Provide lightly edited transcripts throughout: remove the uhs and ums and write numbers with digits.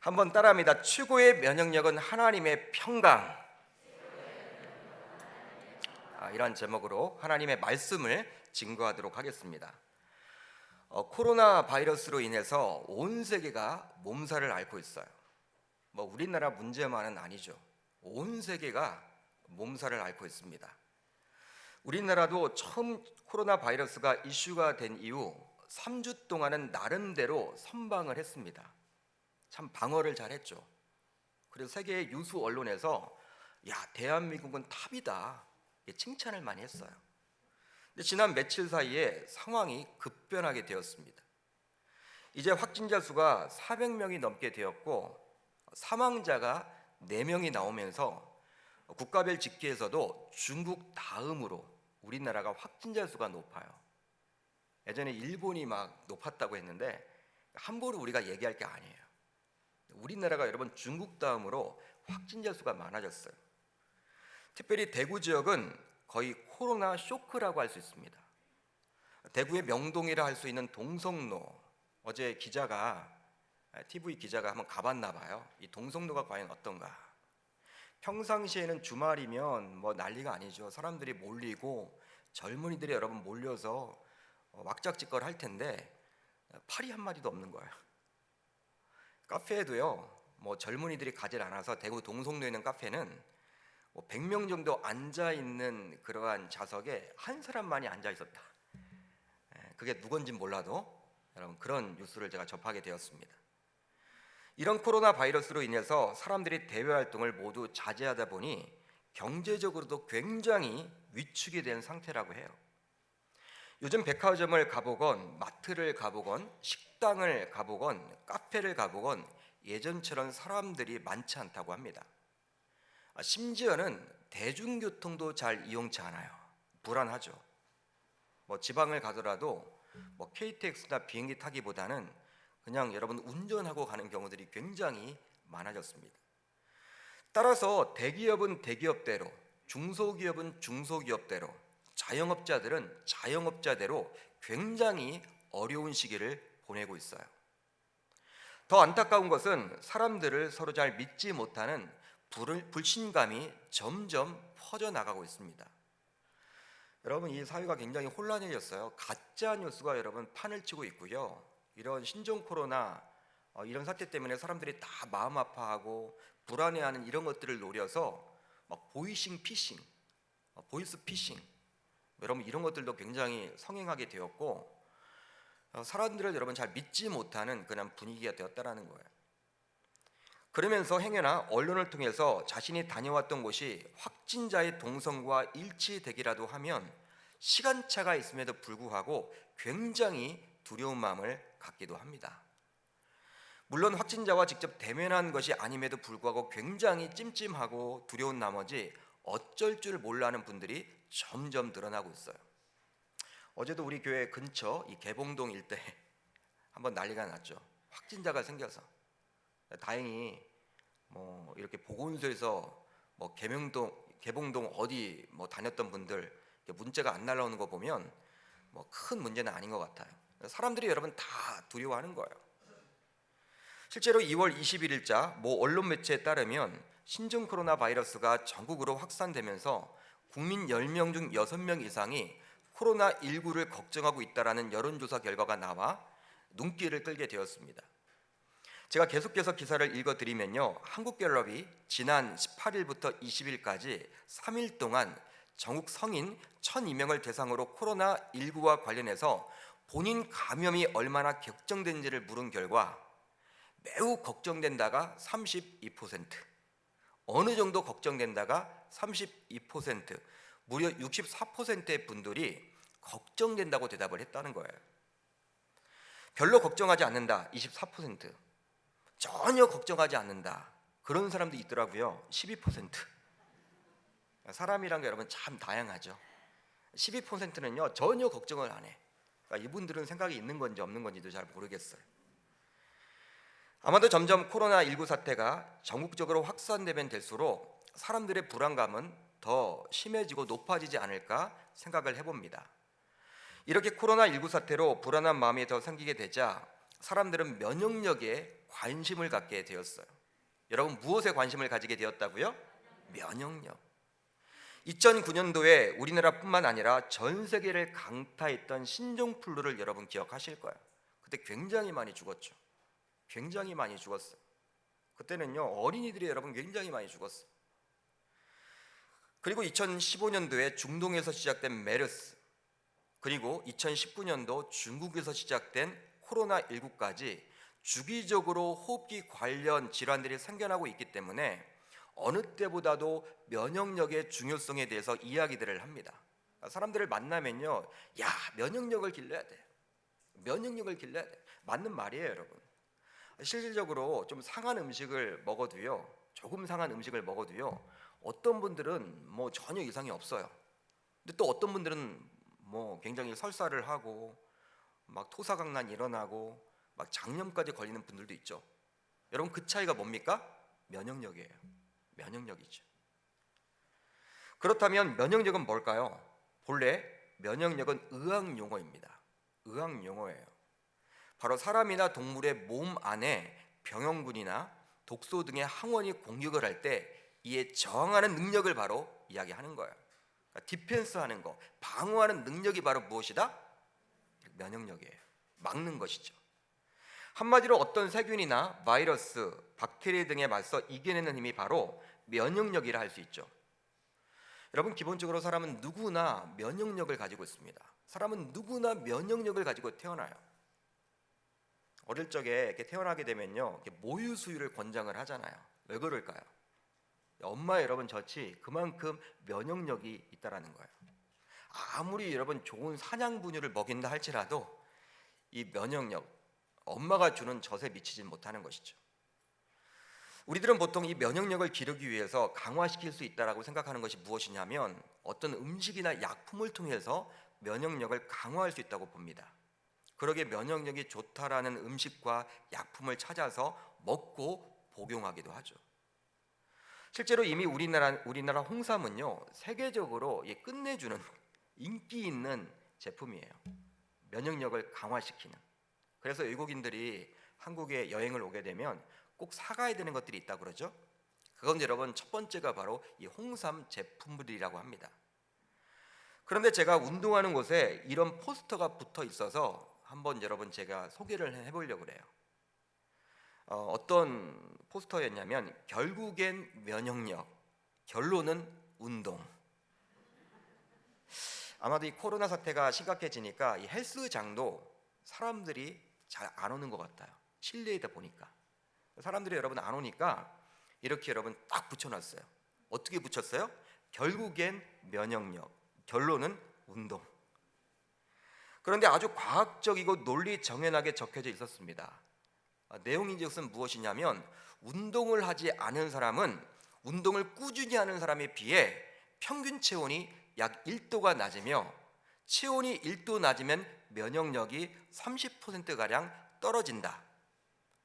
한번 따라합니다. 최고의 면역력은 하나님의 평강. 이런 제목으로 하나님의 말씀을 증거하도록 하겠습니다. 코로나 바이러스로 인해서 온 세계가 몸살을 앓고 있어요. 우리나라 문제만은 아니죠. 온 세계가 몸살을 앓고 있습니다. 우리나라도 처음 코로나 바이러스가 이슈가 된 이후 3주 동안은 나름대로 선방을 했습니다. 참 방어를 잘했죠. 그래서 세계의 유수 언론에서 대한민국은 탑이다 칭찬을 많이 했어요. 근데 지난 며칠 사이에 상황이 급변하게 되었습니다. 이제 확진자 수가 400명이 넘게 되었고 사망자가 4명이 나오면서 국가별 집계에서도 중국 다음으로 우리나라가 확진자 수가 높아요. 예전에 일본이 막 높았다고 했는데 함부로 우리가 얘기할 게 아니에요. 우리나라가 여러분 중국 다음으로 확진자 수가 많아졌어요. 특별히 대구 지역은 거의 코로나 쇼크라고 할 수 있습니다. 대구의 명동이라 할 수 있는 동성로, 어제 TV 기자가 한번 가봤나 봐요. 이 동성로가 과연 어떤가. 평상시에는 주말이면 난리가 아니죠. 사람들이 몰리고 젊은이들이 여러분 몰려서 왁작지껄 할 텐데 팔이 한마디도 없는 거예요. 카페에도요 젊은이들이 가질 않아서 대구 동성로에 있는 카페는 100명 정도 앉아있는 그러한 좌석에 한 사람만이 앉아있었다. 그게 누군진 몰라도 여러분 그런 뉴스를 제가 접하게 되었습니다. 이런 코로나 바이러스로 인해서 사람들이 대외 활동을 모두 자제하다 보니 경제적으로도 굉장히 위축이 된 상태라고 해요. 요즘 백화점을 가보건 마트를 가보건 식당을 가보건 카페를 가보건 예전처럼 사람들이 많지 않다고 합니다. 심지어는 대중교통도 잘 이용치 않아요. 불안하죠. 지방을 가더라도 KTX나 비행기 타기보다는 그냥 여러분 운전하고 가는 경우들이 굉장히 많아졌습니다. 따라서 대기업은 대기업대로, 중소기업은 중소기업대로, 자영업자들은 자영업자대로 굉장히 어려운 시기를 보내고 있어요. 더 안타까운 것은 사람들을 서로 잘 믿지 못하는 불신감이 점점 퍼져나가고 있습니다. 여러분 이 사회가 굉장히 혼란해졌어요. 가짜 뉴스가 여러분 판을 치고 있고요. 이런 신종 코로나 이런 사태 때문에 사람들이 다 마음 아파하고 불안해하는 이런 것들을 노려서 보이싱 피싱, 보이스 피싱 여러분 이런 것들도 굉장히 성행하게 되었고 사람들을 여러분 잘 믿지 못하는 그런 분위기가 되었다라는 거예요. 그러면서 행여나 언론을 통해서 자신이 다녀왔던 곳이 확진자의 동선과 일치되기라도 하면 시간차가 있음에도 불구하고 굉장히 두려운 마음을 갖기도 합니다. 물론 확진자와 직접 대면한 것이 아님에도 불구하고 굉장히 찜찜하고 두려운 나머지 어쩔 줄 몰라하는 분들이 점점 늘어나고 있어요. 어제도 우리 교회 근처 이 개봉동 일대 한번 난리가 났죠. 확진자가 생겨서 다행히 이렇게 보건소에서 개봉동 어디 다녔던 분들 문자가 안 날라오는 거 보면 큰 문제는 아닌 것 같아요. 사람들이 여러분 다 두려워하는 거예요. 실제로 2월 21일자 모 언론 매체에 따르면 신종 코로나 바이러스가 전국으로 확산되면서 국민 10명 중 6명 이상이 코로나19를 걱정하고 있다라는 여론조사 결과가 나와 눈길을 끌게 되었습니다. 제가 계속해서 기사를 읽어드리면요, 한국갤럽이 지난 18일부터 20일까지 3일 동안 전국 성인 1,002명을 대상으로 코로나19와 관련해서 본인 감염이 얼마나 걱정된지를 물은 결과 매우 걱정된다가 32%, 어느 정도 걱정된다가 32%, 무려 64%의 분들이 걱정된다고 대답을 했다는 거예요. 별로 걱정하지 않는다 24%, 전혀 걱정하지 않는다 그런 사람도 있더라고요 12%. 사람이란 게 여러분 참 다양하죠. 12%는요 전혀 걱정을 안 해. 그러니까 이분들은 생각이 있는 건지 없는 건지도 잘 모르겠어요. 아마도 점점 코로나19 사태가 전국적으로 확산되면 될수록 사람들의 불안감은 더 심해지고 높아지지 않을까 생각을 해봅니다. 이렇게 코로나19 사태로 불안한 마음이 더 생기게 되자 사람들은 면역력에 관심을 갖게 되었어요. 여러분 무엇에 관심을 가지게 되었다고요? 면역력. 2009년도에 우리나라뿐만 아니라 전 세계를 강타했던 신종플루를 여러분 기억하실 거예요. 그때 굉장히 많이 죽었죠. 굉장히 많이 죽었어요. 그때는요 어린이들이 여러분 굉장히 많이 죽었어요. 그리고 2015년도에 중동에서 시작된 메르스, 그리고 2019년도 중국에서 시작된 코로나19까지 주기적으로 호흡기 관련 질환들이 생겨나고 있기 때문에 어느 때보다도 면역력의 중요성에 대해서 이야기들을 합니다. 사람들을 만나면요, 야, 면역력을 길러야 돼. 면역력을 길러야 돼. 맞는 말이에요, 여러분. 실질적으로 좀 상한 음식을 먹어도요, 조금 상한 음식을 먹어도요, 어떤 분들은 뭐 전혀 이상이 없어요. 근데 또 어떤 분들은 뭐 굉장히 설사를 하고 막 토사강난 일어나고 막 장염까지 걸리는 분들도 있죠. 여러분 그 차이가 뭡니까? 면역력이에요. 면역력이죠. 그렇다면 면역력은 뭘까요? 본래 면역력은 의학 용어입니다. 의학 용어예요. 바로 사람이나 동물의 몸 안에 병원군이나 독소 등의 항원이 공격을 할 때 이에 저항하는 능력을 바로 이야기하는 거예요. 그러니까 디펜스하는 거, 방어하는 능력이 바로 무엇이다? 면역력이에요. 막는 것이죠. 한마디로 어떤 세균이나 바이러스, 박테리아 등에 맞서 이겨내는 힘이 바로 면역력이라 할 수 있죠. 여러분 기본적으로 사람은 누구나 면역력을 가지고 있습니다. 사람은 누구나 면역력을 가지고 태어나요. 어릴 적에 이렇게 태어나게 되면요, 이렇게 모유 수유를 권장을 하잖아요. 왜 그럴까요? 엄마 여러분 젖이 그만큼 면역력이 있다라는 거예요. 아무리 여러분 좋은 사냥 분유를 먹인다 할지라도 이 면역력, 엄마가 주는 젖에 미치진 못하는 것이죠. 우리들은 보통 이 면역력을 기르기 위해서 강화시킬 수 있다라고 생각하는 것이 무엇이냐면 어떤 음식이나 약품을 통해서 면역력을 강화할 수 있다고 봅니다. 그러기에 면역력이 좋다라는 음식과 약품을 찾아서 먹고 복용하기도 하죠. 실제로 이미 우리나라 홍삼은요 세계적으로 끝내주는 인기 있는 제품이에요. 면역력을 강화시키는. 그래서 외국인들이 한국에 여행을 오게 되면 꼭 사가야 되는 것들이 있다고 그러죠. 그건 여러분 첫 번째가 바로 이 홍삼 제품들이라고 합니다. 그런데 제가 운동하는 곳에 이런 포스터가 붙어 있어서 한번 여러분 제가 소개를 해보려고 그래요. 어떤 포스터였냐면 결국엔 면역력, 결론은 운동. 아마도 이 코로나 사태가 심각해지니까 이 헬스장도 사람들이 잘 안 오는 것 같아요. 실내에다 보니까 사람들이 여러분 안 오니까 이렇게 여러분 딱 붙여놨어요. 어떻게 붙였어요? 결국엔 면역력, 결론은 운동. 그런데 아주 과학적이고 논리 정연하게 적혀져 있었습니다. 내용이 즉슨 무엇이냐면 운동을 하지 않은 사람은 운동을 꾸준히 하는 사람에 비해 평균 체온이 약 1도가 낮으며 체온이 1도 낮으면 면역력이 30%가량 떨어진다.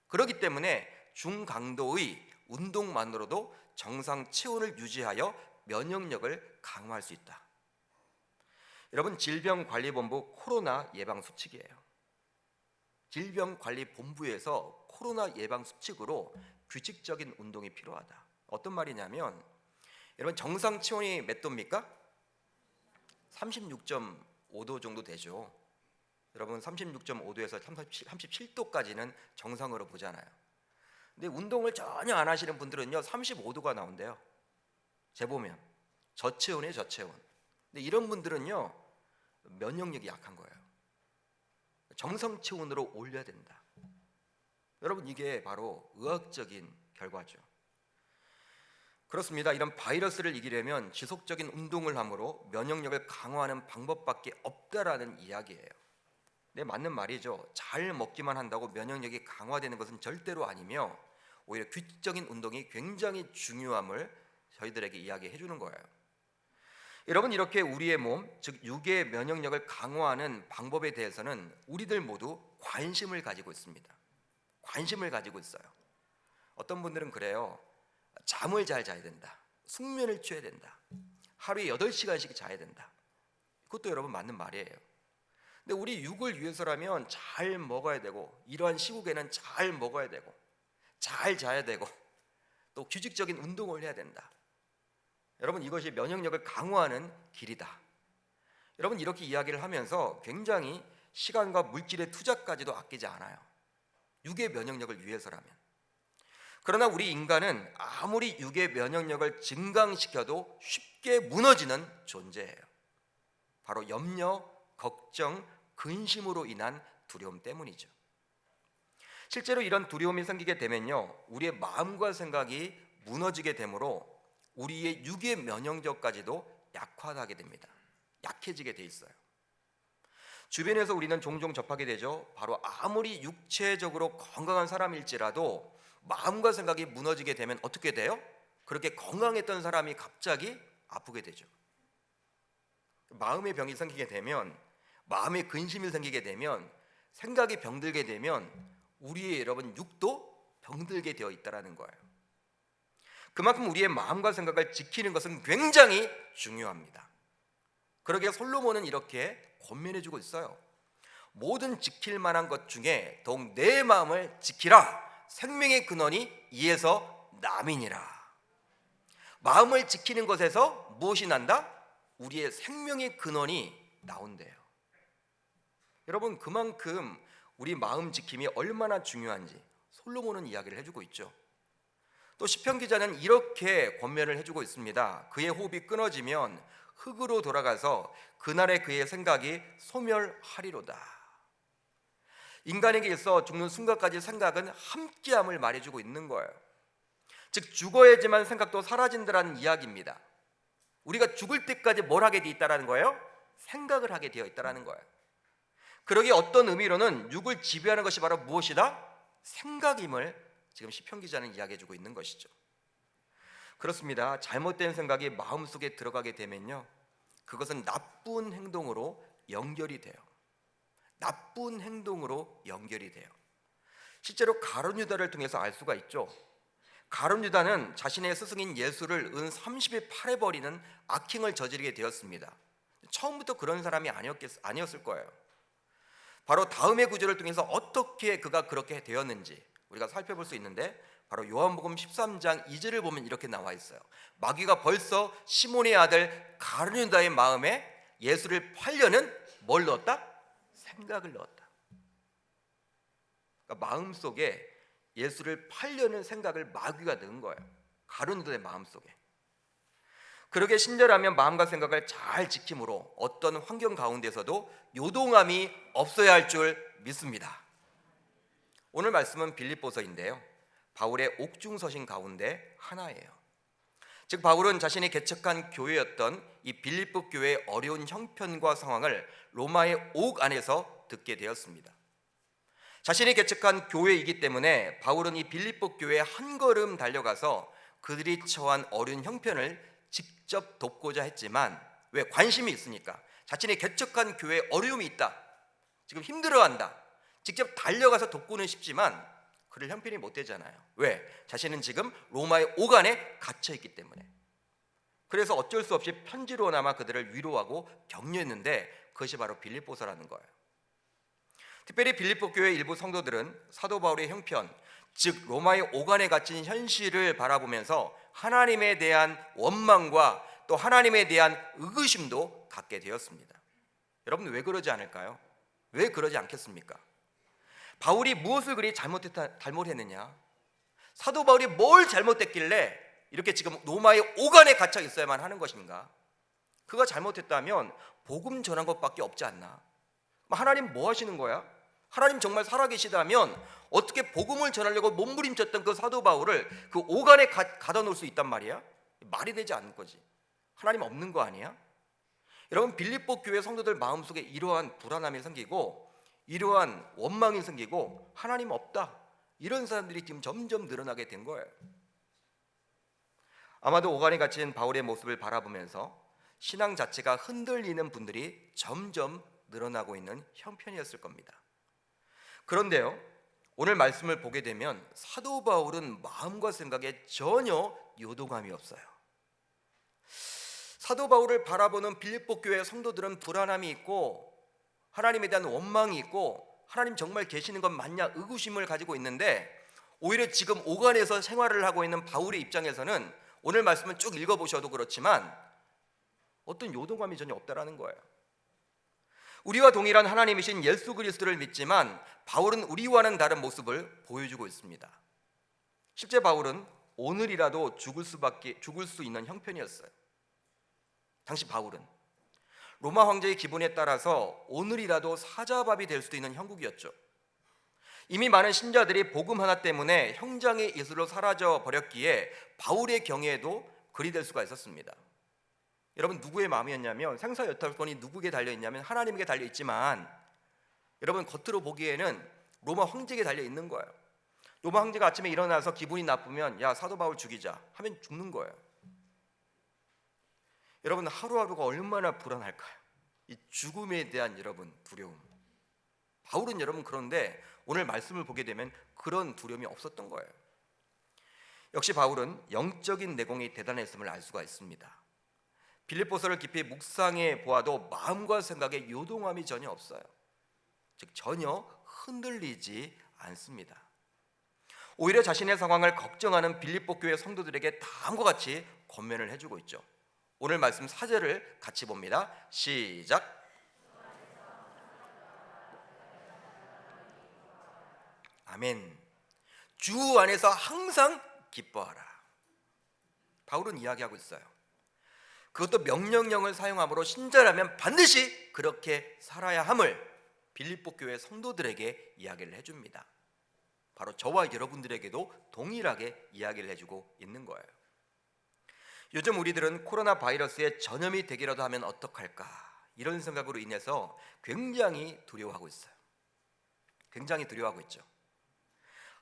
그렇기 때문에 중강도의 운동만으로도 정상 체온을 유지하여 면역력을 강화할 수 있다. 여러분 질병관리본부 코로나 예방 수칙이에요. 질병관리본부에서 코로나 예방 수칙으로 규칙적인 운동이 필요하다. 어떤 말이냐면 여러분 정상 체온이 몇 도입니까? 36.5도 정도 되죠. 여러분 36.5도에서 37도까지는 정상으로 보잖아요. 근데 운동을 전혀 안 하시는 분들은요 35도가 나온대요. 재보면 저체온이에요, 저체온. 근데 이런 분들은요 면역력이 약한 거예요. 정상 체온으로 올려야 된다. 여러분 이게 바로 의학적인 결과죠. 그렇습니다. 이런 바이러스를 이기려면 지속적인 운동을 함으로 면역력을 강화하는 방법밖에 없다라는 이야기예요. 네, 맞는 말이죠. 잘 먹기만 한다고 면역력이 강화되는 것은 절대로 아니며 오히려 규칙적인 운동이 굉장히 중요함을 저희들에게 이야기해 주는 거예요. 여러분 이렇게 우리의 몸, 즉 육의 면역력을 강화하는 방법에 대해서는 우리들 모두 관심을 가지고 있습니다. 관심을 가지고 있어요. 어떤 분들은 그래요. 잠을 잘 자야 된다. 숙면을 취해야 된다. 하루에 8시간씩 자야 된다. 그것도 여러분 맞는 말이에요. 근데 우리 육을 위해서라면 잘 먹어야 되고 이러한 시국에는 잘 먹어야 되고 잘 자야 되고 또 규칙적인 운동을 해야 된다. 여러분, 이것이 면역력을 강화하는 길이다. 여러분, 이렇게 이야기를 하면서 굉장히 시간과 물질의 투자까지도 아끼지 않아요. 육의 면역력을 위해서라면. 그러나 우리 인간은 아무리 육의 면역력을 증강시켜도 쉽게 무너지는 존재예요. 바로 염려, 걱정, 근심으로 인한 두려움 때문이죠. 실제로 이런 두려움이 생기게 되면요, 우리의 마음과 생각이 무너지게 되므로 우리의 육의 면역력까지도 약화하게 됩니다. 약해지게 돼 있어요. 주변에서 우리는 종종 접하게 되죠. 바로 아무리 육체적으로 건강한 사람일지라도 마음과 생각이 무너지게 되면 어떻게 돼요? 그렇게 건강했던 사람이 갑자기 아프게 되죠. 마음의 병이 생기게 되면, 마음의 근심이 생기게 되면, 생각이 병들게 되면 우리의 여러분 육도 병들게 되어 있다라는 거예요. 그만큼 우리의 마음과 생각을 지키는 것은 굉장히 중요합니다. 그러기에 솔로몬은 이렇게 권면해주고 있어요. 모든 지킬 만한 것 중에 더욱 내 마음을 지키라. 생명의 근원이 이에서 남이니라. 마음을 지키는 것에서 무엇이 난다? 우리의 생명의 근원이 나온대요. 여러분, 그만큼 우리 마음 지킴이 얼마나 중요한지 솔로몬은 이야기를 해주고 있죠. 또 시편 기자는 이렇게 권면을 해주고 있습니다. 그의 호흡이 끊어지면 흙으로 돌아가서 그날의 그의 생각이 소멸하리로다. 인간에게 있어 죽는 순간까지 생각은 함께함을 말해주고 있는 거예요. 즉 죽어야지만 생각도 사라진다라는 이야기입니다. 우리가 죽을 때까지 뭘 하게 돼 있다라는 거예요? 생각을 하게 되어 있다라는 거예요. 그러기에 어떤 의미로는 육을 지배하는 것이 바로 무엇이다? 생각임을 지금 시편 기자는 이야기해주고 있는 것이죠. 그렇습니다. 잘못된 생각이 마음속에 들어가게 되면요, 그것은 나쁜 행동으로 연결이 돼요. 나쁜 행동으로 연결이 돼요. 실제로 가룟 유다를 통해서 알 수가 있죠. 가룟 유다는 자신의 스승인 예수를 은 30에 팔아버리는 악행을 저지르게 되었습니다. 처음부터 그런 사람이 아니었을 거예요. 바로 다음의 구절을 통해서 어떻게 그가 그렇게 되었는지 우리가 살펴볼 수 있는데, 바로 요한복음 13장 2절을 보면 이렇게 나와 있어요. 마귀가 벌써 시몬의 아들 가룟 유다의 마음에 예수를 팔려는 뭘 넣었다? 생각을 넣었다. 그러니까 마음속에 예수를 팔려는 생각을 마귀가 넣은 거예요. 가룟 유다의 마음속에. 그러게 신절하면 마음과 생각을 잘 지킴으로 어떤 환경 가운데서도 요동함이 없어야 할 줄 믿습니다. 오늘 말씀은 빌립보서인데요, 바울의 옥중서신 가운데 하나예요. 즉 바울은 자신이 개척한 교회였던 이 빌립보 교회의 어려운 형편과 상황을 로마의 옥 안에서 듣게 되었습니다. 자신이 개척한 교회이기 때문에 바울은 이 빌립보 교회에 한 걸음 달려가서 그들이 처한 어려운 형편을 직접 돕고자 했지만, 왜? 관심이 있으니까. 자신이 개척한 교회에 어려움이 있다, 지금 힘들어한다, 직접 달려가서 돕고는 싶지만 그럴 형편이 못 되잖아요. 왜? 자신은 지금 로마의 옥 안에 갇혀 있기 때문에. 그래서 어쩔 수 없이 편지로나마 그들을 위로하고 격려했는데 그것이 바로 빌립보서라는 거예요. 특별히 빌립보 교회 일부 성도들은 사도 바울의 형편, 즉 로마의 옥 안에 갇힌 현실을 바라보면서 하나님에 대한 원망과 또 하나님에 대한 의구심도 갖게 되었습니다. 여러분, 왜 그러지 않을까요? 왜 그러지 않겠습니까? 바울이 무엇을 그리 잘못했느냐? 사도 바울이 뭘 잘못했길래 이렇게 지금 로마의 옥 안에 갇혀 있어야만 하는 것인가? 그가 잘못했다면 복음 전한 것밖에 없지 않나? 하나님 뭐 하시는 거야? 하나님 정말 살아계시다면 어떻게 복음을 전하려고 몸부림쳤던 그 사도 바울을 그 옥 안에 가둬 놓을 수 있단 말이야? 말이 되지 않는 거지. 하나님 없는 거 아니야? 여러분, 빌립보 교회 성도들 마음속에 이러한 불안함이 생기고 이러한 원망이 생기고 하나님 없다, 이런 사람들이 지금 점점 늘어나게 된 거예요. 아마도 옥 안에 갇힌 바울의 모습을 바라보면서 신앙 자체가 흔들리는 분들이 점점 늘어나고 있는 형편이었을 겁니다. 그런데요, 오늘 말씀을 보게 되면 사도 바울은 마음과 생각에 전혀 요동함이 없어요. 사도 바울을 바라보는 빌립보 교회 성도들은 불안함이 있고 하나님에 대한 원망이 있고 하나님 정말 계시는 건 맞냐 의구심을 가지고 있는데, 오히려 지금 오간에서 생활을 하고 있는 바울의 입장에서는 오늘 말씀을 쭉 읽어보셔도 그렇지만 어떤 요동감이 전혀 없다라는 거예요. 우리와 동일한 하나님이신 예수 그리스도를 믿지만 바울은 우리와는 다른 모습을 보여주고 있습니다. 실제 바울은 오늘이라도 죽을 수 있는 형편이었어요. 당시 바울은 로마 황제의 기분에 따라서 오늘이라도 사자밥이 될 수도 있는 형국이었죠. 이미 많은 신자들이 복음 하나 때문에 형장의 이슬로 사라져 버렸기에 바울의 경우에도 그리 될 수가 있었습니다. 여러분, 누구의 마음이었냐면 생사여탈권이 누구에게 달려있냐면 하나님에게 달려있지만 여러분, 겉으로 보기에는 로마 황제에게 달려있는 거예요. 로마 황제가 아침에 일어나서 기분이 나쁘면 야, 사도 바울 죽이자 하면 죽는 거예요. 여러분, 하루하루가 얼마나 불안할까요? 이 죽음에 대한 여러분 두려움. 바울은 여러분 그런데 오늘 말씀을 보게 되면 그런 두려움이 없었던 거예요. 역시 바울은 영적인 내공이 대단했음을 알 수가 있습니다. 빌립보서를 깊이 묵상해 보아도 마음과 생각에 요동함이 전혀 없어요. 즉 전혀 흔들리지 않습니다. 오히려 자신의 상황을 걱정하는 빌립보 교회 성도들에게 다음과 같이 권면을 해주고 있죠. 오늘 말씀 4절을 같이 봅니다. 시작. 아멘. 주 안에서 항상 기뻐하라. 바울은 이야기하고 있어요. 그것도 명령형을 사용함으로 신자라면 반드시 그렇게 살아야 함을 빌립보 교회 성도들에게 이야기를 해줍니다. 바로 저와 여러분들에게도 동일하게 이야기를 해주고 있는 거예요. 요즘 우리들은 코로나 바이러스에 전염이 되기라도 하면 어떡할까 이런 생각으로 인해서 굉장히 두려워하고 있어요. 굉장히 두려워하고 있죠.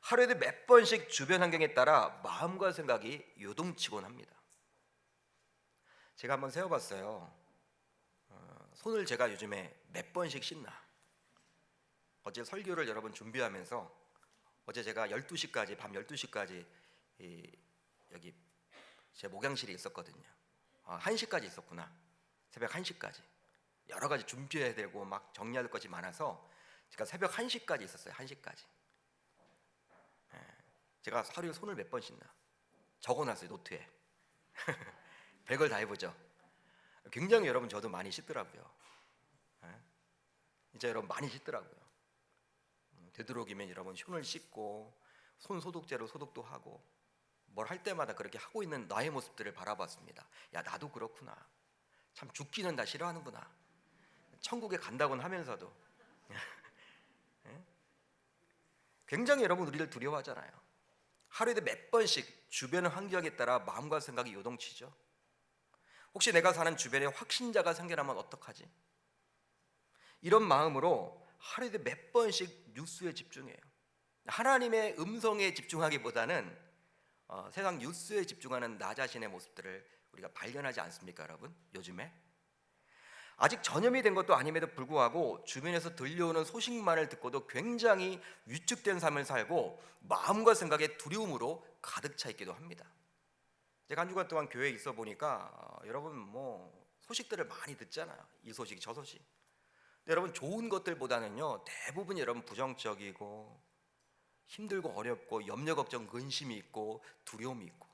하루에도 몇 번씩 주변 환경에 따라 마음과 생각이 요동치곤 합니다. 제가 한번 세어봤어요. 손을 제가 요즘에 몇 번씩 씻나. 어제 설교를 여러분 준비하면서 어제 제가 12시까지 밤 12시까지 여기 제 목양실에 있었거든요. 1시까지 있었구나. 새벽 1시까지 여러 가지 준비해야 되고 막 정리할 것이 많아서 제가 새벽 1시까지 있었어요. 1시까지. 제가 하루에 손을 몇 번 씻나 적어놨어요. 노트에. 별걸 다 해보죠. 굉장히 여러분 저도 많이 씻더라고요. 이제 여러분 많이 씻더라고요. 되도록이면 여러분 손을 씻고 손 소독제로 소독도 하고 뭘 할 때마다 그렇게 하고 있는 나의 모습들을 바라봤습니다. 야, 나도 그렇구나. 참 죽기는 다 싫어하는구나. 천국에 간다고는 하면서도 굉장히 여러분 우리를 두려워하잖아요. 하루에도 몇 번씩 주변 환경에 따라 마음과 생각이 요동치죠. 혹시 내가 사는 주변에 확신자가 생겨나면 어떡하지? 이런 마음으로 하루에도 몇 번씩 뉴스에 집중해요. 하나님의 음성에 집중하기보다는 세상 뉴스에 집중하는 나 자신의 모습들을 우리가 발견하지 않습니까, 여러분? 요즘에 아직 전염이 된 것도 아님에도 불구하고 주변에서 들려오는 소식만을 듣고도 굉장히 위축된 삶을 살고 마음과 생각에 두려움으로 가득 차 있기도 합니다. 제가 한 주간 동안 교회에 있어 보니까 여러분 뭐 소식들을 많이 듣잖아요. 이 소식 저 소식. 근데 여러분 좋은 것들보다는요 대부분 여러분 부정적이고 힘들고 어렵고 염려 걱정 근심이 있고 두려움이 있고,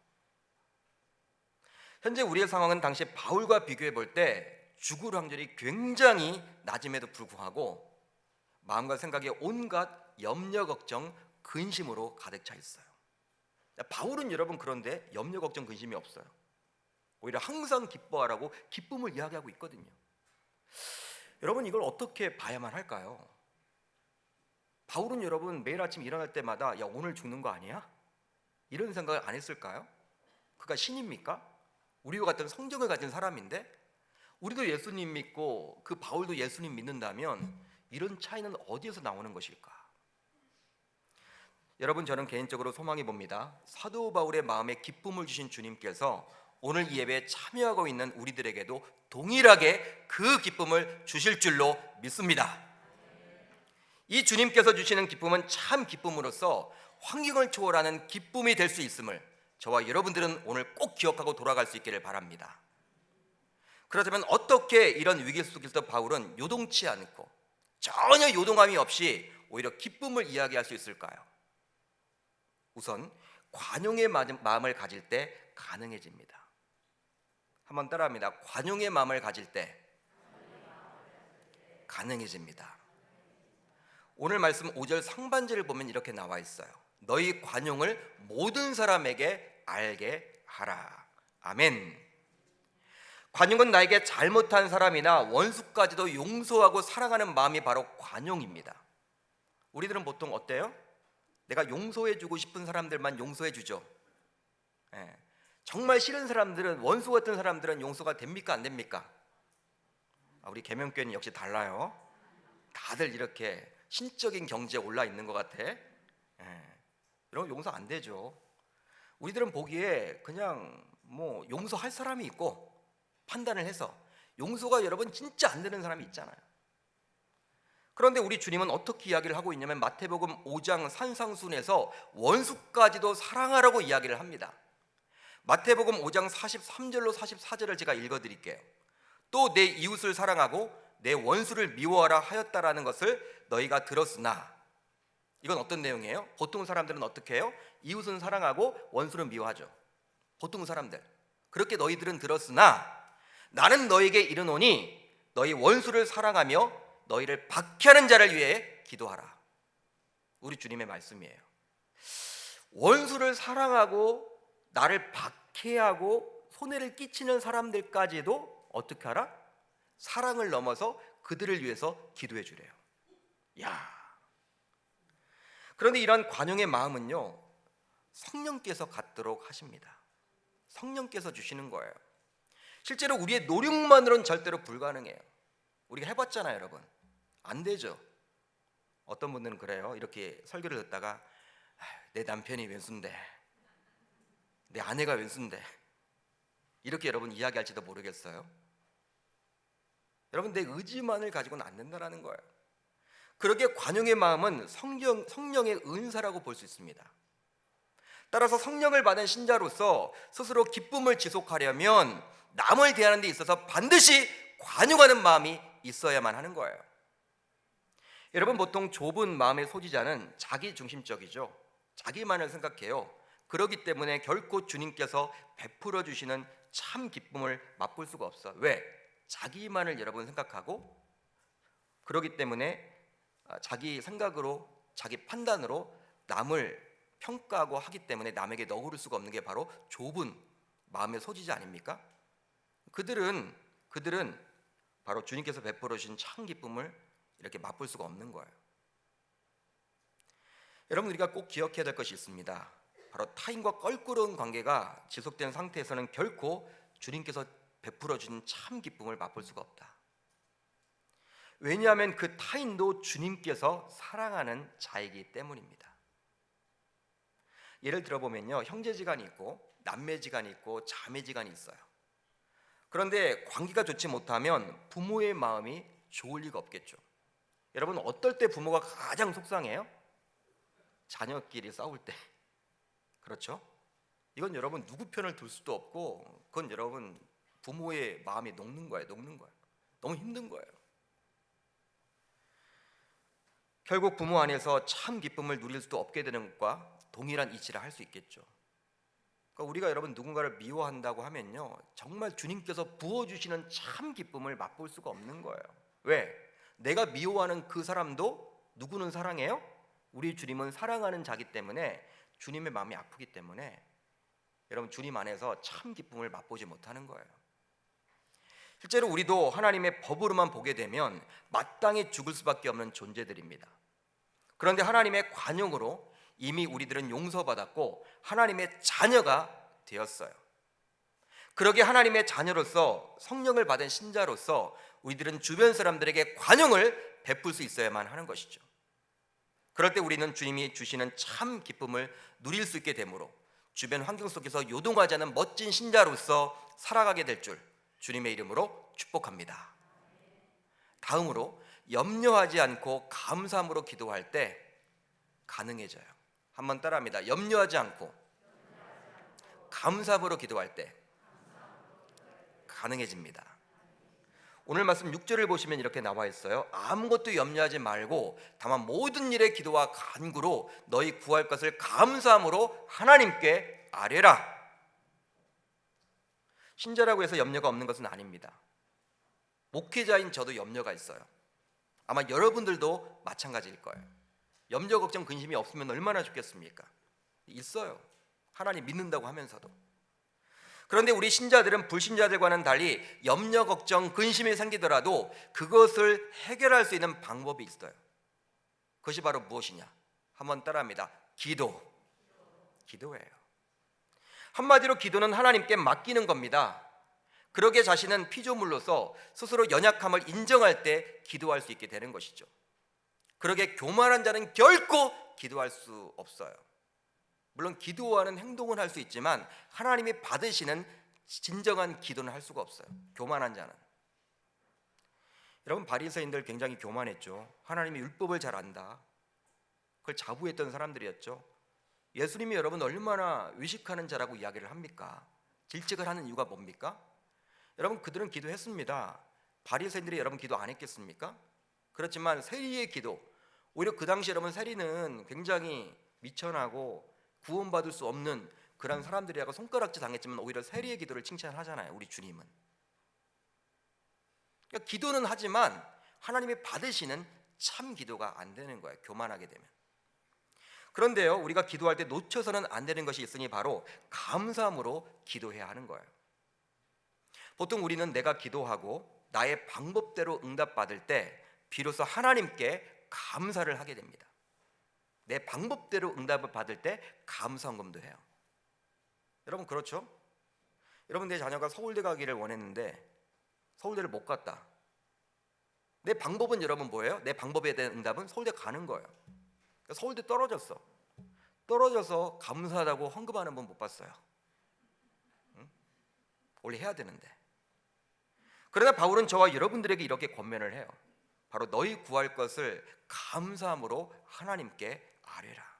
현재 우리의 상황은 당시 바울과 비교해 볼 때 죽을 확률이 굉장히 낮음에도 불구하고 마음과 생각에 온갖 염려 걱정 근심으로 가득 차 있어요. 바울은 여러분 그런데 염려 걱정 근심이 없어요. 오히려 항상 기뻐하라고 기쁨을 이야기하고 있거든요. 여러분 이걸 어떻게 봐야만 할까요? 바울은 여러분 매일 아침 일어날 때마다 야 오늘 죽는 거 아니야? 이런 생각을 안 했을까요? 그가 신입니까? 우리와 같은 성경을 가진 사람인데 우리도 예수님 믿고 그 바울도 예수님 믿는다면 이런 차이는 어디에서 나오는 것일까? 여러분 저는 개인적으로 소망해 봅니다. 사도 바울의 마음에 기쁨을 주신 주님께서 오늘 이 예배에 참여하고 있는 우리들에게도 동일하게 그 기쁨을 주실 줄로 믿습니다. 이 주님께서 주시는 기쁨은 참 기쁨으로써 환경을 초월하는 기쁨이 될 수 있음을 저와 여러분들은 오늘 꼭 기억하고 돌아갈 수 있기를 바랍니다. 그렇다면 어떻게 이런 위기 속에서 바울은 요동치 않고 전혀 요동함이 없이 오히려 기쁨을 이야기할 수 있을까요? 우선 관용의 마음을 가질 때 가능해집니다. 한번 따라합니다. 관용의 마음을 가질 때 가능해집니다. 오늘 말씀 5절 상반절을 보면 이렇게 나와 있어요. 너희 관용을 모든 사람에게 알게 하라. 아멘. 관용은 나에게 잘못한 사람이나 원수까지도 용서하고 사랑하는 마음이 바로 관용입니다. 우리들은 보통 어때요? 내가 용서해주고 싶은 사람들만 용서해주죠. 정말 싫은 사람들은, 원수 같은 사람들은 용서가 됩니까 안 됩니까? 우리 계명교회는 역시 달라요. 다들 이렇게 신적인 경지에 올라 있는 것 같아. 이런 용서 안 되죠. 우리들은 보기에 그냥 뭐 용서할 사람이 있고 판단을 해서 용서가 여러분 진짜 안 되는 사람이 있잖아요. 그런데 우리 주님은 어떻게 이야기를 하고 있냐면 마태복음 5장 산상순에서 원수까지도 사랑하라고 이야기를 합니다. 마태복음 5장 43절로 44절을 제가 읽어드릴게요. 또 내 이웃을 사랑하고 내 원수를 미워하라 하였다라는 것을 너희가 들었으나, 이건 어떤 내용이에요? 보통 사람들은 어떻게 해요? 이웃은 사랑하고 원수는 미워하죠. 보통 사람들. 그렇게 너희들은 들었으나 나는 너희에게 이르노니 너희 원수를 사랑하며 너희를 박해하는 자를 위해 기도하라. 우리 주님의 말씀이에요. 원수를 사랑하고 나를 박해하고 손해를 끼치는 사람들까지도 어떻게 하라? 사랑을 넘어서 그들을 위해서 기도해 주래요. 야. 그런데 이런 관용의 마음은요, 성령께서 갖도록 하십니다. 성령께서 주시는 거예요. 실제로 우리의 노력만으로는 절대로 불가능해요. 우리가 해봤잖아요, 여러분. 안 되죠. 어떤 분들은 그래요. 이렇게 설교를 듣다가 내 남편이 왼수인데, 내 아내가 왼수인데, 이렇게 여러분 이야기할지도 모르겠어요. 여러분, 내 의지만을 가지고는 안 된다는 거예요. 그렇게 관용의 마음은 성령의 은사라고 볼 수 있습니다. 따라서 성령을 받은 신자로서 스스로 기쁨을 지속하려면 남을 대하는 데 있어서 반드시 관용하는 마음이 있어야만 하는 거예요. 여러분, 보통 좁은 마음의 소지자는 자기중심적이죠. 자기만을 생각해요. 그렇기 때문에 결코 주님께서 베풀어 주시는 참 기쁨을 맛볼 수가 없어. 왜? 자기만을 여러분 생각하고, 그렇기 때문에 자기 생각으로, 자기 판단으로 남을 평가하고 하기 때문에 남에게 너그를 수가 없는 게 바로 좁은 마음의 소지자 아닙니까? 그들은 바로 주님께서 베풀어 주신 참 기쁨을 이렇게 맛볼 수가 없는 거예요. 여러분, 우리가 꼭 기억해야 될 것이 있습니다. 바로 타인과 껄끄러운 관계가 지속된 상태에서는 결코 주님께서 베풀어 주신 참 기쁨을 맛볼 수가 없다. 왜냐하면 그 타인도 주님께서 사랑하는 자이기 때문입니다. 예를 들어보면요, 형제지간이 있고 남매지간이 있고 자매지간이 있어요. 그런데 관계가 좋지 못하면 부모의 마음이 좋을 리가 없겠죠. 여러분, 어떨 때 부모가 가장 속상해요? 자녀끼리 싸울 때. 그렇죠? 이건 여러분 누구 편을 들 수도 없고, 그건 여러분 부모의 마음이 녹는 거예요. 너무 힘든 거예요. 결국 부모 안에서 참 기쁨을 누릴 수도 없게 되는 것과 동일한 이치를 할 수 있겠죠. 그러니까 우리가 여러분 누군가를 미워한다고 하면요, 정말 주님께서 부어주시는 참 기쁨을 맛볼 수가 없는 거예요. 왜? 내가 미워하는 그 사람도 누구는 사랑해요? 우리 주님은 사랑하는 자기 때문에, 주님의 마음이 아프기 때문에 여러분 주님 안에서 참 기쁨을 맛보지 못하는 거예요. 실제로 우리도 하나님의 법으로만 보게 되면 마땅히 죽을 수밖에 없는 존재들입니다. 그런데 하나님의 관용으로 이미 우리들은 용서받았고 하나님의 자녀가 되었어요. 그러게 하나님의 자녀로서, 성령을 받은 신자로서 우리들은 주변 사람들에게 관용을 베풀 수 있어야만 하는 것이죠. 그럴 때 우리는 주님이 주시는 참 기쁨을 누릴 수 있게 되므로 주변 환경 속에서 요동하지 않은 멋진 신자로서 살아가게 될 줄 주님의 이름으로 축복합니다. 다음으로 염려하지 않고 감사함으로 기도할 때 가능해져요. 한번 따라합니다. 염려하지 않고 감사함으로 기도할 때 가능해집니다. 오늘 말씀 6절을 보시면 이렇게 나와 있어요. 아무것도 염려하지 말고 다만 모든 일에 기도와 간구로 너희 구할 것을 감사함으로 하나님께 아뢰라. 신자라고 해서 염려가 없는 것은 아닙니다. 목회자인 저도 염려가 있어요. 아마 여러분들도 마찬가지일 거예요. 염려, 걱정, 근심이 없으면 얼마나 좋겠습니까? 있어요. 하나님 믿는다고 하면서도. 그런데 우리 신자들은 불신자들과는 달리 염려, 걱정, 근심이 생기더라도 그것을 해결할 수 있는 방법이 있어요. 그것이 바로 무엇이냐? 한번 따라합니다. 기도예요. 한마디로 기도는 하나님께 맡기는 겁니다. 그러기에 자신은 피조물로서 스스로 연약함을 인정할 때 기도할 수 있게 되는 것이죠. 그러기에 교만한 자는 결코 기도할 수 없어요. 물론 기도하는 행동은 할 수 있지만 하나님이 받으시는 진정한 기도는 할 수가 없어요. 교만한 자는. 여러분, 바리새인들 굉장히 교만했죠. 하나님이 율법을 잘 안다, 그걸 자부했던 사람들이었죠. 예수님이 여러분 얼마나 의식하는 자라고 이야기를 합니까? 질책을 하는 이유가 뭡니까? 여러분, 그들은 기도했습니다. 바리새인들이 여러분 기도 안 했겠습니까? 그렇지만 세리의 기도, 오히려 그 당시 여러분 세리는 굉장히 미천하고 구원받을 수 없는 그런 사람들이라고 손가락질 당했지만 오히려 세리의 기도를 칭찬하잖아요. 우리 주님은. 그러니까 기도는 하지만 하나님이 받으시는 참 기도가 안 되는 거예요. 교만하게 되면. 그런데요, 우리가 기도할 때 놓쳐서는 안 되는 것이 있으니 바로 감사함으로 기도해야 하는 거예요. 보통 우리는 내가 기도하고 나의 방법대로 응답받을 때 비로소 하나님께 감사를 하게 됩니다. 내 방법대로 응답을 받을 때 감사헌금도 해요. 여러분 그렇죠? 여러분, 내 자녀가 서울대 가기를 원했는데 서울대를 못 갔다. 내 방법은 여러분 뭐예요? 내 방법에 대한 응답은 서울대 가는 거예요. 그러니까 서울대 떨어져서 감사하다고 헌금하는 분 못 봤어요. 응? 원래 해야 되는데. 그러나 바울은 저와 여러분들에게 이렇게 권면을 해요. 바로 너희 구할 것을 감사함으로 하나님께 아뢰라.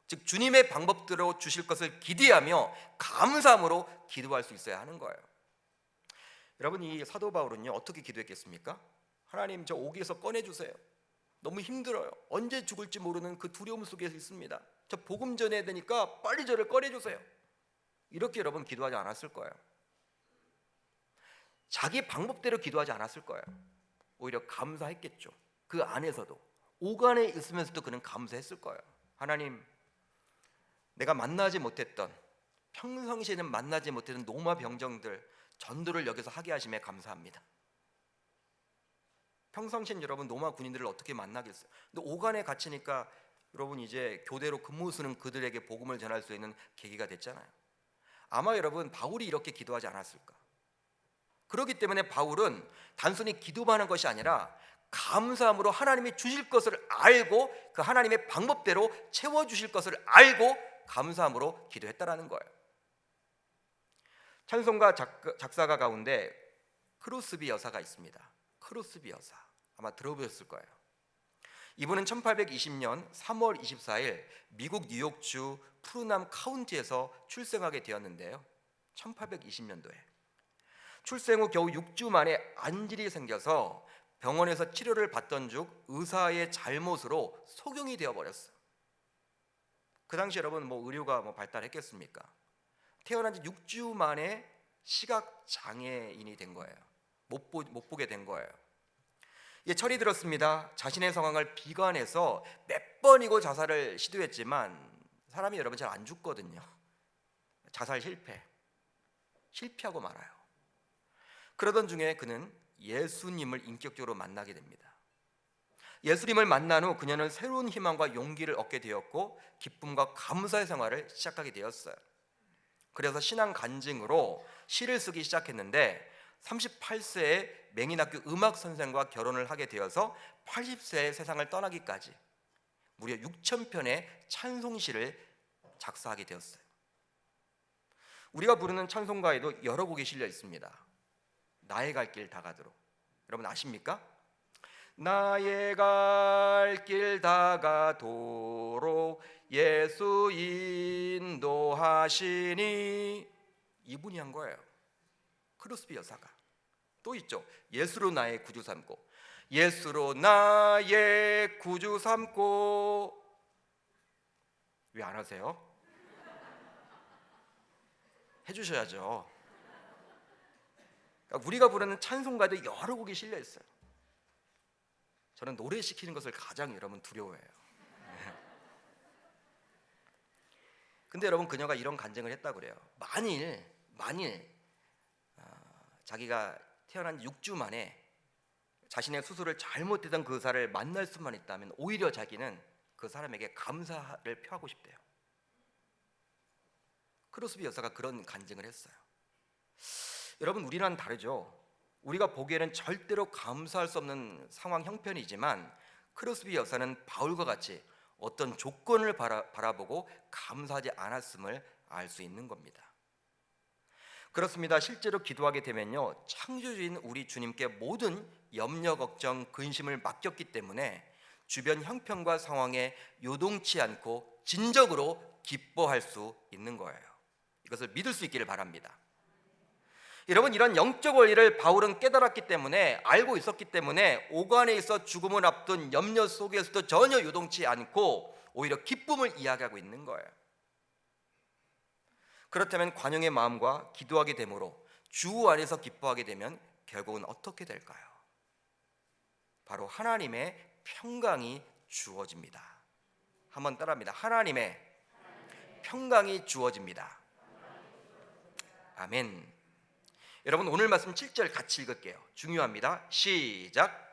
즉 주님의 방법대로 주실 것을 기대하며 감사함으로 기도할 수 있어야 하는 거예요. 여러분, 이 사도 바울은요 어떻게 기도했겠습니까? 하나님, 저 옥에서 꺼내주세요. 너무 힘들어요. 언제 죽을지 모르는 그 두려움 속에서 있습니다. 저 복음 전해야 되니까 빨리 저를 꺼내주세요. 이렇게 여러분 기도하지 않았을 거예요. 자기 방법대로 기도하지 않았을 거예요. 오히려 감사했겠죠. 그 안에서도 오간에 있으면서도 그는 감사했을 거예요. 하나님, 내가 만나지 못했던, 평상시에는 만나지 못했던 노마 병정들 전도를 여기서 하게 하심에 감사합니다. 평상시엔 여러분 노마 군인들을 어떻게 만나겠어요? 근데 오간에 갇히니까 여러분 이제 교대로 근무 쓰는 그들에게 복음을 전할 수 있는 계기가 됐잖아요. 아마 여러분 바울이 이렇게 기도하지 않았을까? 그렇기 때문에 바울은 단순히 기도만 한 것이 아니라 감사함으로 하나님이 주실 것을 알고 그 하나님의 방법대로 채워주실 것을 알고 감사함으로 기도했다라는 거예요. 찬송가 작사가 가운데 크로스비 여사가 있습니다. 크로스비 여사, 아마 들어보셨을 거예요. 이분은 1820년 3월 24일 미국 뉴욕주 푸르남 카운티에서 출생하게 되었는데요. 1820년도에 출생 후 겨우 6주 만에 안질이 생겨서 병원에서 치료를 받던 중 의사의 잘못으로 속용이 되어버렸어요. 그 당시 여러분 의료가 발달했겠습니까? 태어난 지 6주 만에 시각장애인이 된 거예요. 못 보게 된 거예요. 철이 들었습니다. 자신의 상황을 비관해서 몇 번이고 자살을 시도했지만 사람이 여러분 잘 안 죽거든요. 자살 실패하고 말아요. 그러던 중에 그는 예수님을 인격적으로 만나게 됩니다. 예수님을 만난 후 그녀는 새로운 희망과 용기를 얻게 되었고 기쁨과 감사의 생활을 시작하게 되었어요. 그래서 신앙 간증으로 시를 쓰기 시작했는데 38세에 맹인학교 음악 선생과 결혼을 하게 되어서 80세에 세상을 떠나기까지 무려 6,000편의 찬송시를 작사하게 되었어요. 우리가 부르는 찬송가에도 여러 곡이 실려 있습니다. 나의 갈 길 다 가도록. 여러분 아십니까? 나의 갈 길 다 가도록 예수 인도하시니, 이분이 한 거예요. 크로스비 여사가. 또 있죠. 예수로 나의 구주 삼고, 예수로 나의 구주 삼고. 왜 안 하세요? 해주셔야죠. 그러니까 우리가 부르는 찬송가도 여러 곡이 실려 있어요. 저는 노래 시키는 것을 가장 여러분 두려워해요. 근데 여러분, 그녀가 이런 간증을 했다고 그래요. 만일 자기가 태어난 6주 만에 자신의 수술을 잘못했던 그 의사를 만날 수만 있다면 오히려 자기는 그 사람에게 감사를 표하고 싶대요. 크로스비 여사가 그런 간증을 했어요. 여러분, 우리랑 다르죠. 우리가 보기에는 절대로 감사할 수 없는 상황 형편이지만 크로스비 여사는 바울과 같이 어떤 조건을 바라보고 감사하지 않았음을 알 수 있는 겁니다. 그렇습니다. 실제로 기도하게 되면요, 창조주인 우리 주님께 모든 염려, 걱정, 근심을 맡겼기 때문에 주변 형편과 상황에 요동치 않고 진정으로 기뻐할 수 있는 거예요. 이것을 믿을 수 있기를 바랍니다. 여러분, 이런 영적 원리를 바울은 깨달았기 때문에, 알고 있었기 때문에 오간에 있어 죽음을 앞둔 염려 속에서도 전혀 요동치 않고 오히려 기쁨을 이야기하고 있는 거예요. 그렇다면 관용의 마음과 기도하게 되므로 주 안에서 기뻐하게 되면 결국은 어떻게 될까요? 바로 하나님의 평강이 주어집니다. 한번 따라합니다. 하나님의 평강이 주어집니다. 아멘. 여러분, 오늘 말씀 7절 같이 읽을게요. 중요합니다. 시작.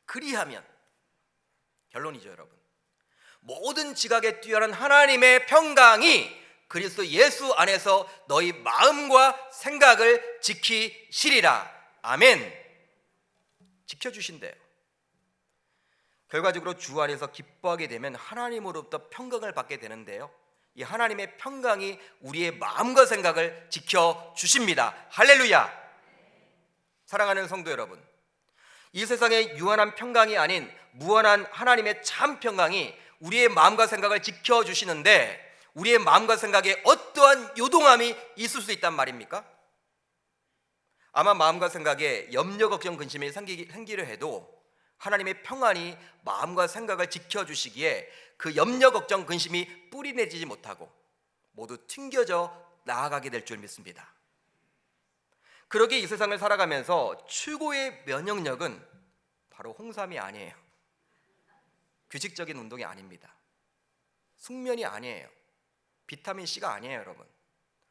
그리하면 결론이죠, 여러분. 모든 지각에 뛰어난 하나님의 평강이 그리스도 예수 안에서 너희 마음과 생각을 지키시리라. 아멘. 지켜주신대요. 결과적으로 주 안에서 기뻐하게 되면 하나님으로부터 평강을 받게 되는데요, 이 하나님의 평강이 우리의 마음과 생각을 지켜주십니다. 할렐루야. 사랑하는 성도 여러분, 이 세상의 유한한 평강이 아닌 무한한 하나님의 참 평강이 우리의 마음과 생각을 지켜주시는데, 우리의 마음과 생각에 어떠한 요동함이 있을 수 있단 말입니까? 아마 마음과 생각에 염려, 걱정, 근심이 생기려 해도 하나님의 평안이 마음과 생각을 지켜주시기에 그 염려, 걱정, 근심이 뿌리내지지 못하고 모두 튕겨져 나아가게 될 줄 믿습니다. 그러기에 이 세상을 살아가면서 최고의 면역력은 바로 홍삼이 아니에요. 규칙적인 운동이 아닙니다. 숙면이 아니에요. 비타민 C가 아니에요, 여러분.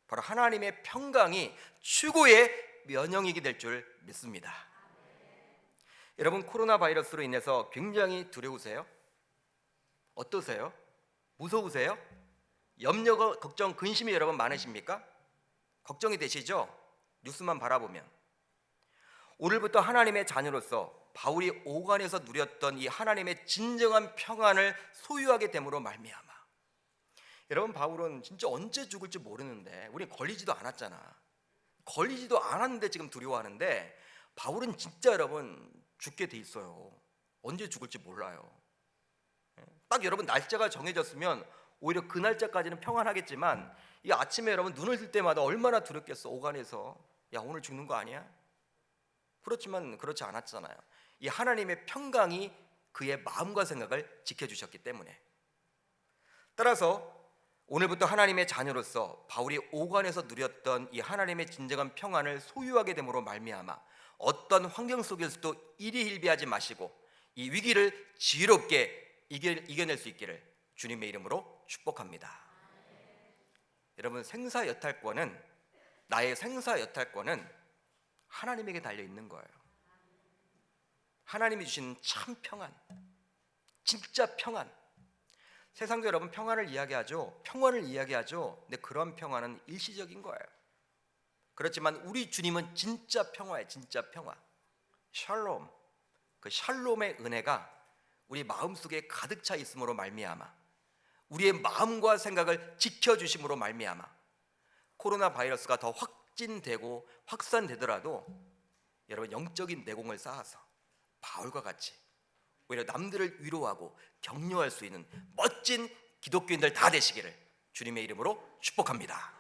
바로 하나님의 평강이 최고의 면역력이 될 줄 믿습니다. 여러분, 코로나 바이러스로 인해서 굉장히 두려우세요? 어떠세요? 무서우세요? 염려, 걱정, 근심이 여러분 많으십니까? 걱정이 되시죠? 뉴스만 바라보면. 오늘부터 하나님의 자녀로서 바울이 오간에서 누렸던 이 하나님의 진정한 평안을 소유하게 됨으로 말미암아, 여러분, 바울은 진짜 언제 죽을지 모르는데, 우리 걸리지도 않았잖아. 걸리지도 않았는데 지금 두려워하는데, 바울은 진짜 여러분 죽게 돼 있어요. 언제 죽을지 몰라요. 딱 여러분 날짜가 정해졌으면 오히려 그 날짜까지는 평안하겠지만, 이 아침에 여러분 눈을 뜰 때마다 얼마나 두렵겠어. 오간에서 야, 오늘 죽는 거 아니야? 그렇지만 그렇지 않았잖아요. 이 하나님의 평강이 그의 마음과 생각을 지켜주셨기 때문에. 따라서 오늘부터 하나님의 자녀로서 바울이 오간에서 누렸던 이 하나님의 진정한 평안을 소유하게 됨으로 말미암아 어떤 환경 속에서도 일희일비하지 마시고 이 위기를 지혜롭게 이겨낼 수 있기를 주님의 이름으로 축복합니다. 여러분, 나의 생사여탈권은 하나님에게 달려 있는 거예요. 하나님이 주신 참 평안, 진짜 평안. 세상도 여러분 평안을 이야기하죠. 평안을 이야기하죠. 근데 그런 평안은 일시적인 거예요. 그렇지만 우리 주님은 진짜 평화예요. 진짜 평화. 샬롬. 그 샬롬의 은혜가 우리 마음속에 가득 차 있음으로 말미암아 우리의 마음과 생각을 지켜주심으로 말미암아 코로나 바이러스가 더 확진되고 확산되더라도 여러분 영적인 내공을 쌓아서 바울과 같이 오히려 남들을 위로하고 격려할 수 있는 멋진 기독교인들 다 되시기를 주님의 이름으로 축복합니다.